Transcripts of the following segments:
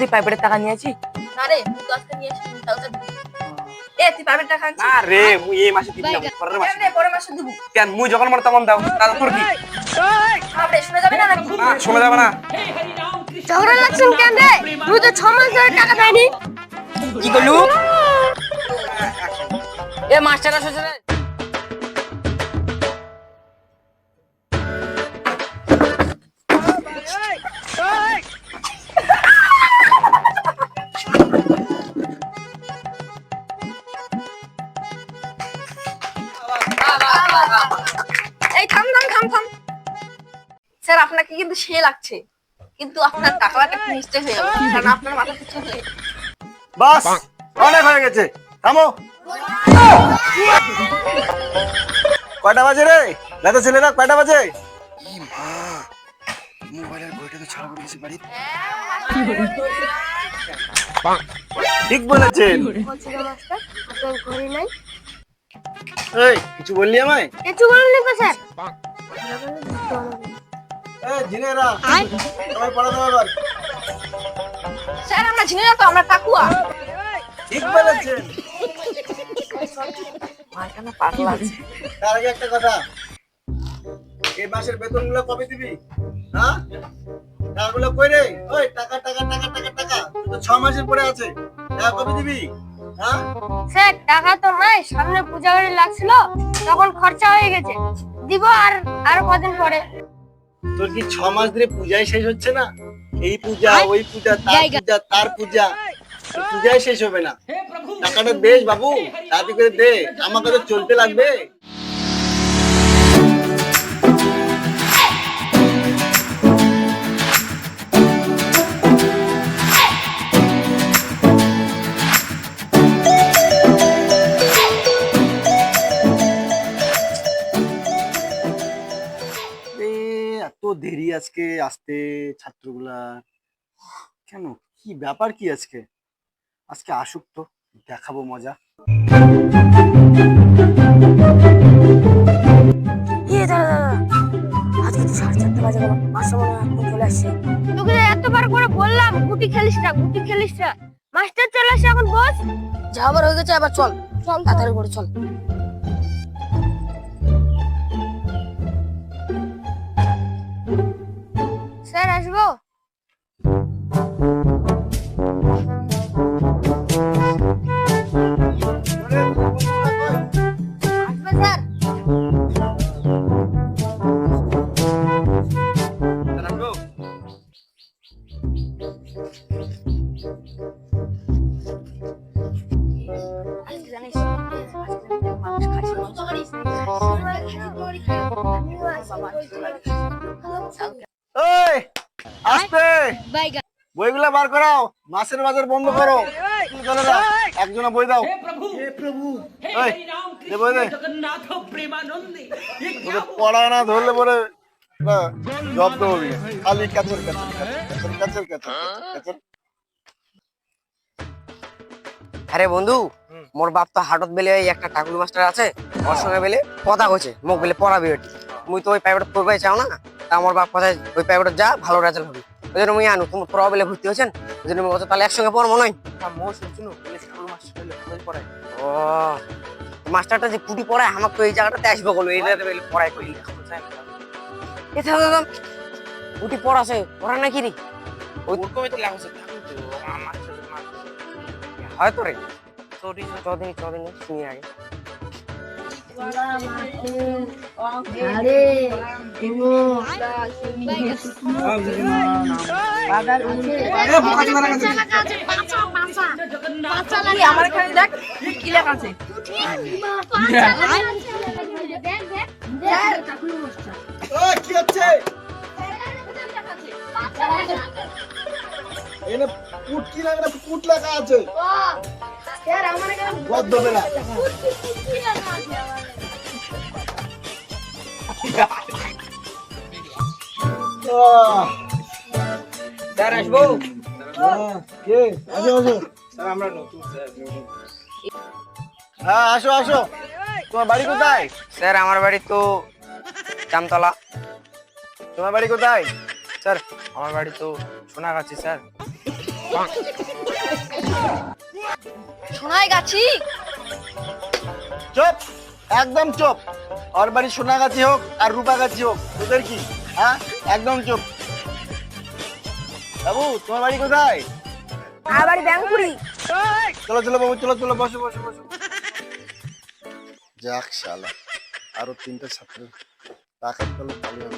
তুই প্রাইভেটের টাকা নিয়েছি? না রে, তুই তো আজকে নিয়ে আসিস কালকে দিবি। তুই প্রাইভেট টাকা আনছিস? না রে, মুই এই মাসে দিবি না, পরের মাসে। রে, পরের মাসে দিব। কেন মুই যখন মনে তখন দাও, তাহলে তোর কি? আরে শুনে যাবে না নাকি? না শোনা যাবে না। ঝগড়া লাগছেন কেন রে? তুই তো 6 মাস ধরে টাকা দেয়নি। কি করলু? এ মাস্টার আসছে রে। এই থাম থাম থাম থাম। স্যার আপনাকে কিন্তু সে লাগছে, কিন্তু আপনার টাকাটা একটু নিশ্চয় হয়ে যাবে, কারণ আপনার মাথা কিছু নেই। বাস অনেক হয়ে গেছে, থামো। কয়টা বাজে রে দাদা ছেলেরা, কয়টা বাজে? মোবাইলের বইটা তো ছাড়া পড়েছে বাড়ি। ঠিক বলেছেন। ঘরে নাই এই কিছু বললি আমায়? কিছু বলেননি তো স্যার। এই জিনেরা সবাই পড়া দাও এবার। স্যার আমরা চিনি না তো, আমরা টাকুয়া। ঠিক বলেছেন। মার কেন পাগল আছে? তার আগে একটা কথা, এই মাসের বেতনগুলো কবে দিবি? হ্যাঁ টাকাগুলো কই রে? ওই টাকা টাকা টাকা টাকা টাকা, তুই তো 6 মাসের পরে আছে, টাকা কবে দিবি? হ্যাঁ স্যার টাকা তো নাই, সামনে পূজা বাড়ি লাগছিল, তখন খরচা হয়ে গেছে, দিব আর কদিন পরে। তোর কি 6 মাস ধরে পূজাই শেষ হচ্ছে না? এই পূজা ওই পূজা তার পূজা তার পূজা, পূজাই শেষ হবে না। টাকাটা দে বাবু, তাড়াতাড়ি করে দে, আমাকে তো চলতে লাগবে। এত দেরি আজকে আসতে ছাত্রগুলা, কেন কি ব্যাপার কি আজকে? আজকে আসুক তো, দেখাবো মজা। আজকে তো 4:30 বাজে গেল, মাস্টার মনে হয় এখন চলে আসছে। তোকে এতবার করে বললাম গুটি খেলিস না, গুটি খেলিস না, মাস্টার চলে আসছে, এখন বস। যাবার হয়ে গেছে, এবার চল চল তাড়াতাড়ি করে চল। স্যার আসবো? আসবে স্যার। আজকে জানিস মানুষ খাসি মাংস খাইছে। এই আসতে, বইগুলা বার করাও, মাছের বাজার বন্ধ করো। স্কুলগুলোরা একজনা বই দাও। এই দে বই দে। তোদের পড়া না ধরলে পরে জব্দ হবি, খালি ক্যাচর ক্যাচর ক্যাচর ক্যাচর ক্যাচর ক্যাচর। আরে বন্ধু, মোর বাপ তো হাটত বেলে একটা টাকুলি মাস্টার আছে, ওর সঙ্গে বেলে কথা কইছে, মোক বেলে পড়াবি ওটি। মুই তো ওই প্রাইভেট পড়বাই চাও না, তা আমার বাপ কথায় ওই প্রাইভেট যা, ভালো রেজাল্ট হবে। ওই জন্য মুই আনু, তোমার পড়াও বেলে ভর্তি হয়েছেন, ওই জন্য বলছো তাহলে একসঙ্গে পড়বো নয়। মো শুনছুন বেলে টাকুলি মাস্টার বেলে ভালোই পড়ায়। ও মাস্টারটা যে পুটি পড়ায়, আমাকে তো এই জায়গাটাতে আসবে বলো, এই জায়গাতে বেলে পড়ায় কই। এ থাম থাম, পুটি পড়াছে, পড়া নাকি রে? ওই কমে তো লাগছে, আমার হয়তো রে। চৌধুরী শুনি আগে। আমার এখানে দেখ কি লেখা আছে। কি হচ্ছে? এখানে পুট কি লাগা, পুট লেখা আছে। বদ্ধ বেলা। স্যার আসবো? কে? আসো আসো। স্যার আমরা নতুন স্যার। হ্যাঁ আসো আসো। তোমার বাড়ি কোথায়? স্যার আমার বাড়ি তো জামতলা। তোমার বাড়ি কোথায়? স্যার আমার বাড়ি তো সোনাগাছি স্যার। শোনাই গাছি চুপ, একদম চুপ। ওর বাড়ি সোনাগাছি হোক আর রূপাগাছি হোক, তোদের কি? হ্যাঁ, একদম চুপ। বাবু, তোমার বাড়ি কোথায়? আর বাড়ি ব্যাংকুড়ি। চলো চলো বাবু, চলো চলো, বসো বসো বসো। যাক শালা, আরো 3টা ছাত্র টাকার তলে পালিয়ে গেল।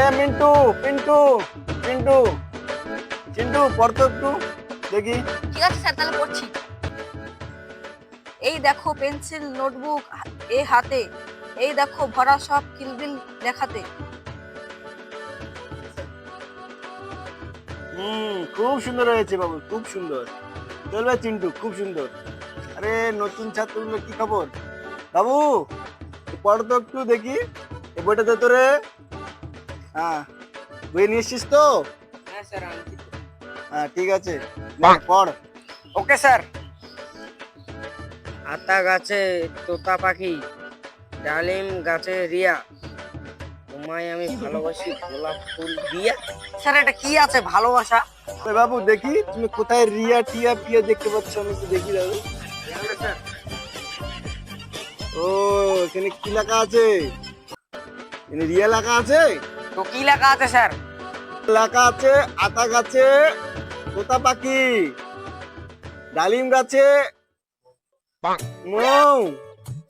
এ মিন্টু, পিন্টু, পিন্টু, চিন্টু, পড়তো একটু দেখি। ঠিক আছে স্যার, তাহলে পড়ছি। এই দেখো পেন্সিল নোটবুক এ হাতে, এই দেখো ভরা সব কিলবিল লেখাতে। খুব সুন্দর হয়েছে বাবু, খুব সুন্দর। চলবে চিন্টু, খুব সুন্দর। আরে নতুন ছাত্রগুলো কি খবর? বাবু, পড় তো একটু দেখি। এই বইটা দে তো রে। হ্যাঁ, বই নিয়ে এসছিস তো? হ্যাঁ স্যার আনছি। হ্যাঁ, ঠিক আছে, পড়। Okay sir. আতা গাছে তোতা পাখি, ডালিম গাছে রিয়া, তোমায় আমি ভালোবাসি গোলাপ ফুল দিয়া। স্যার এটা কি আছে ভালোবাসা? ওই বাবু দেখি তুমি কোথায় রিয়া টিয়া পিয়া দেখতে পাচ্ছ, আমি একটু দেখি দাদু। স্যার ও, এখানে কি লেখা আছে? এখানে রিয়া লেখা আছে? তো কি লেখা আছে স্যার? লেখা আছে আতা গাছে তোতা পাখি, ডালিম গাছে মৌ।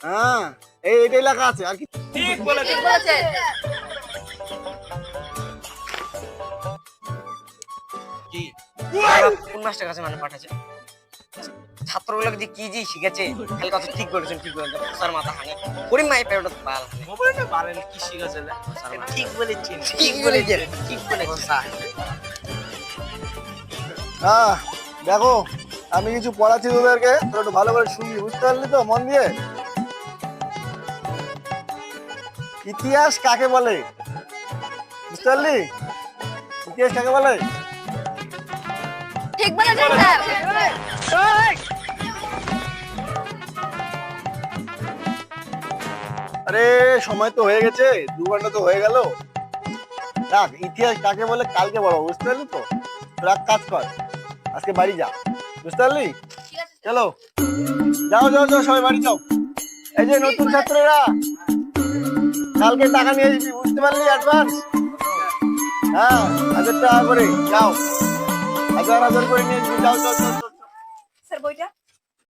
হ্যাঁ, এইটাই লেখা আছে, আর কি? ঠিক বলেছে। ঠিক বলেছে। কি কোন মাস্টার কাছে মানে পাঠাচ্ছে? ছাত্রগুলোকে যে কি যে শিখেছে খালি কথা ঠিক বলেছেন, ঠিক বলেছেন। স্যার মাথা হানে করিম মাই পেওটা বাল। মোবাইলে বারেন কি শিখাছে না? ঠিক বলেছেন, ঠিক বলেছেন, ঠিক বলেছেন স্যার। হ্যাঁ, দেখো আমি কিছু পড়াচ্ছি তোদেরকে, তোরা একটু ভালো করে শুনবি, বুঝতে পারলি তো মন দিয়ে? ইতিহাস কাকে বলে? বুঝতে পারলি? ইতিহাস কাকে বলে? ঠিক বলেছেন স্যার। আরে সময় তো হয়ে গেছে, 2 ঘন্টা তো হয়ে গেল। দেখ, ইতিহাস কাকে বলে কালকে বলো, বুঝতে পারলি তো? তোরা এক কাজ কর, আজকে বাড়ি যা, বুঝতে পারলি? ঠিক আছে। চলো, যাও যাও যাও, সবাই বাড়ি যাও। এই যে নতুন ছাত্ররা, কালকে টাকা নিয়ে আসবি, বুঝতে পারলি? অ্যাডভান্স। হ্যাঁ, 1000 টাকা করে যাও, 1000 করে নিয়ে আসবি, যাও যাও যাও।